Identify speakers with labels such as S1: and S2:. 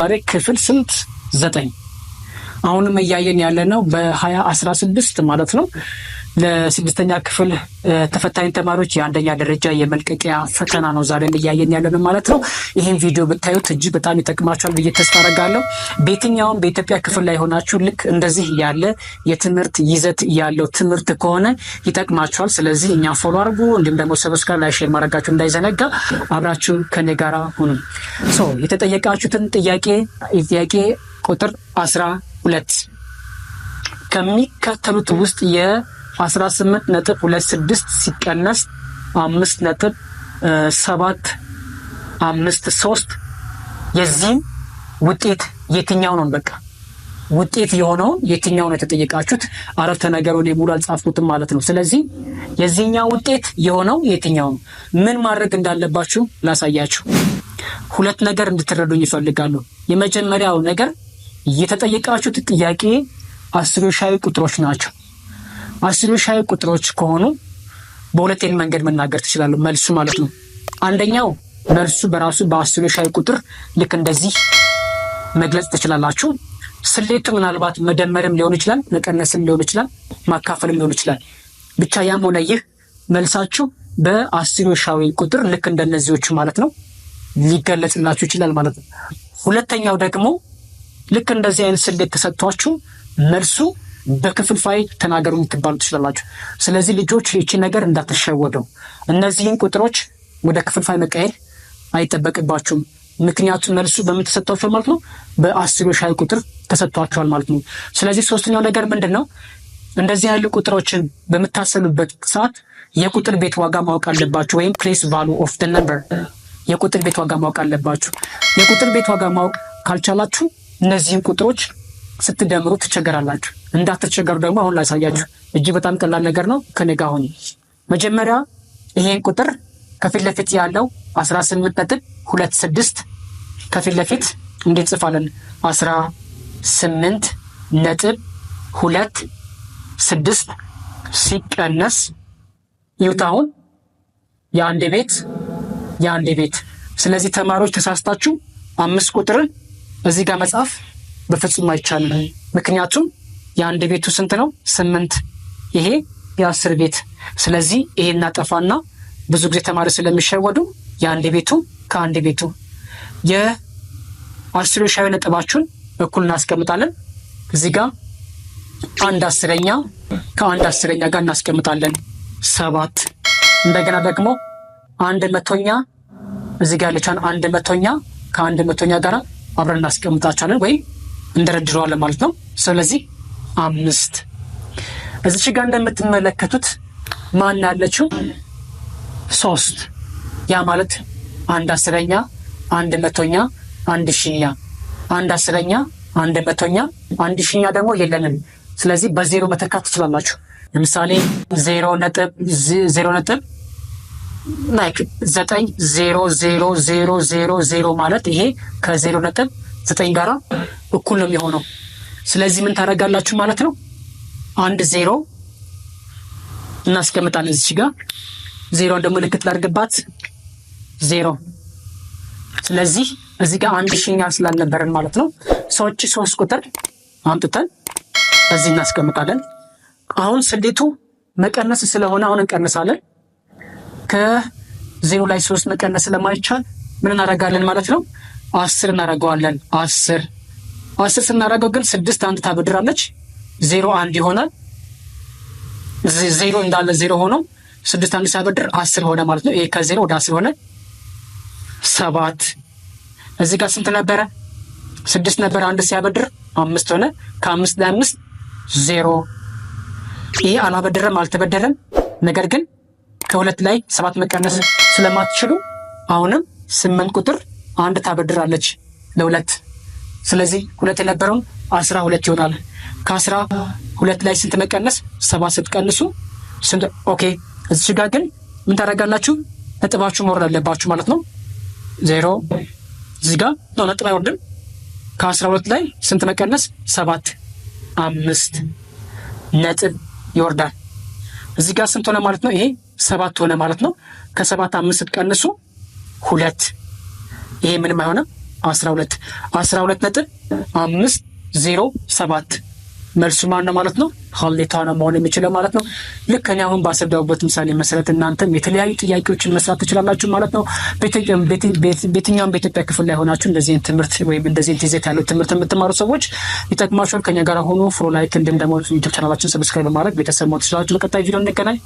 S1: ዛሬ ክፍል ስንት? 9 አሁንም እያየን ያለነው በ2016 ማለት ነው ለስድስተኛ ክፍል ተፈታኝ ተማሪዎች የአንደኛ ደረጃ የመልቀቂያ ፈተና ነው ዛሬ እያየን ያለነው ማለት ነው። ይህን ቪዲዮ ብታዩት እጅግ በጣም ይጠቅማችኋል ብዬ ተስፋ አደርጋለሁ። በየትኛውም በኢትዮጵያ ክፍል ላይ ሆናችሁ ልክ እንደዚህ ያለ የትምህርት ይዘት ያለው ትምህርት ከሆነ ይጠቅማችኋል። ስለዚህ እኛ ፎሎ አድርጉ፣ እንዲሁም ደግሞ ሰብስክራይብ ላይ ሼር ማድረጋችሁ እንዳይዘነጋ። አብራችሁ ከኔ ጋራ ሁኑ። የተጠየቃችሁትን ጥያቄ ቁጥር 12 ከሚከተሉት ውስጥ የ18.26 ሲቀነስ 5.753 የዚህም ውጤት የትኛው ነው? በቃ ውጤት የሆነው የትኛው ነው የተጠየቃችሁት። አረፍተ ነገሩን ሙሉ አልጻፍኩትም ማለት ነው። ስለዚህ የዚህኛው ውጤት የሆነው የትኛው ነው? ምን ማድረግ እንዳለባችሁ ላሳያችሁ። ሁለት ነገር እንድትረዱኝ ይፈልጋሉ። የመጀመሪያው ነገር የተጠየቃችሁት ጥያቄ አስርዮሻዊ ቁጥሮች ናቸው። አስርዮሻዊ ቁጥሮች ከሆኑ በሁለት መንገድ መናገር ትችላሉ፣ መልሱ ማለት ነው። አንደኛው መልሱ በራሱ በአስርዮሻዊ ቁጥር ልክ እንደዚህ መግለጽ ትችላላችሁ። ስሌቱ ምናልባት መደመርም ሊሆን ይችላል፣ መቀነስም ሊሆን ይችላል፣ ማካፈልም ሊሆን ይችላል። ብቻ ያም ሆነ ይህ መልሳችሁ በአስርዮሻዊ ቁጥር ልክ እንደነዚህዎቹ ማለት ነው ሊገለጽላችሁ ይችላል ማለት ነው። ሁለተኛው ደግሞ ልክ እንደዚህ አይነት ስሌት ተሰጥቷችሁ መልሱ በክፍልፋይ ተናገሩ የምትባሉ ትችላላችሁ። ስለዚህ ልጆች ይቺ ነገር እንዳትሸወደው። እነዚህን ቁጥሮች ወደ ክፍልፋይ መቀየር አይጠበቅባችሁም። ምክንያቱም መልሱ በምን ተሰጥቷችኋል ማለት ነው? በአስርዮሻዊ ቁጥር ተሰጥቷችኋል ማለት ነው። ስለዚህ ሶስተኛው ነገር ምንድን ነው? እንደዚህ ያሉ ቁጥሮችን በምታሰሉበት ሰዓት የቁጥር ቤት ዋጋ ማወቅ አለባችሁ፣ ወይም ፕሌስ ቫሉ ኦፍ ዘ ነምበር። የቁጥር ቤት ዋጋ ማወቅ አለባችሁ። የቁጥር ቤት ዋጋ ማወቅ ካልቻላችሁ እነዚህን ቁጥሮች ስትደምሩ ትቸገራላችሁ። እንዳትቸገሩ ደግሞ አሁን ላሳያችሁ። እጅግ በጣም ቀላል ነገር ነው። ከኔ ጋር ሁኑ። መጀመሪያ ይሄን ቁጥር ከፊት ለፊት ያለው 18.26 ከፊት ለፊት እንዴት እንጽፋለን? 18.26 ሲቀነስ ይውታውን የአንድ ቤት። ስለዚህ ተማሪዎች ተሳስታችሁ 5 ቁጥርን እዚህ ጋር መጻፍ በፍጹም አይቻልም። ምክንያቱም የአንድ ቤቱ ስንት ነው? 8። ይሄ የ10 ቤት። ስለዚህ ይሄ እናጠፋና ብዙ ጊዜ ተማሪ ስለሚሸወዱ የአንድ ቤቱ ከአንድ ቤቱ የአስርዮሻዊ ነጥባችሁን እኩል እናስቀምጣለን። እዚህ ጋር 1/10 ከ1 10ኛ ጋር እናስቀምጣለን 7። እንደገና ደግሞ 100ኛ እዚህ ጋር ያለቻን 100ኛ ከ1 100ኛ ጋር አብረን እናስቀምጣቸዋለን ወይም እንደረድረዋለን ማለት ነው። ስለዚህ 5። እዚች ጋር እንደምትመለከቱት ማን ያለችው 3። ያ ማለት 1/10ኛ 100ኛ 1000ኛ 1/10ኛ 100ኛ 1000ኛ ደግሞ የለንም። ስለዚህ በዜሮ መተካት ትችላላችሁ። ለምሳሌ 0.90000 ማለት ይሄ ከ0.9 ጋራ እኩል ነው የሚሆነው። ስለዚህ ምን ታደርጋላችሁ ማለት ነው? 1 0 እናስቀምጣለን። እዚህ ጋር 0 ደግሞ ምልክት ላድርግባት 0። ስለዚህ እዚህ ጋር 1000ኛ ስላልነበረን ማለት ነው 3 ቁጥር አምጥተን እዚህ እናስቀምጣለን። አሁን ስሌቱ መቀነስ ስለሆነ አሁን እንቀንሳለን። ከ0 ላይ 3 መቀነስ ስለማይቻል ምን እናደርጋለን ማለት ነው? 10 እናደርገዋለን። 10 ስናደርገው ግን 6 አንድ ታበድራለች። 0 1 ይሆናል። 0 እንዳለ 0 ሆኖ 6 አንድ ሲያበድር 10 ሆነ ማለት ነው። ይሄ ከ0 ወደ 10 ሆነ 7። እዚህ ጋር ስንት ነበረ? 6 ነበረ። አንድ ሲያበድር 5 ሆነ። ከ5 ላይ 5 0። ይሄ አላበደረም አልተበደረም። ነገር ግን ከ2 ላይ 7 መቀነስ ስለማትችሉ አሁንም 8 ቁጥር አንድ ታበድራለች ለ2። ስለዚህ 2 የነበረውን 12 ይሆናል። ከ12 ላይ ስንት መቀነስ? 7 ስትቀንሱ ስንት? ኦኬ። እዚህ ጋር ግን ምን ታደርጋላችሁ? ነጥባችሁ መውረድ አለባችሁ ማለት ነው። 0 እዚህ ጋር ነው ነጥብ አይወርድም። ከ12 ላይ ስንት መቀነስ? 7 5 ነጥብ ይወርዳል። እዚህ ጋር ስንት ሆነ ማለት ነው? ይሄ 7 ሆነ ማለት ነው። ከ7 5 ስትቀንሱ 2። ይሄ ምንም አይሆንም 12.507 መልሱ ማን ነው ማለት ነው? ሀሌታ ነው መሆን የሚችለው ማለት ነው። ልክ እኔ አሁን ባስረዳሁበት ምሳሌ መሰረት እናንተም የተለያዩ ጥያቄዎችን መስራት ትችላላችሁ ማለት ነው። በየትኛውም በኢትዮጵያ ክፍል ላይ ሆናችሁ እንደዚህ ትምህርት ወይም እንደዚህ ይዘት ያለው ትምህርት የምትማሩ ሰዎች ይጠቅማችኋል። ከኛ ጋር ሆኖ ፎሎ፣ ላይክ እንዲሁም ደግሞ ዩቲዩብ ቻናላችን ሰብስክራይብ በማድረግ ቤተሰብ መሆን ትችላላችሁ። በቀጣይ ቪዲዮ እንገናኝ።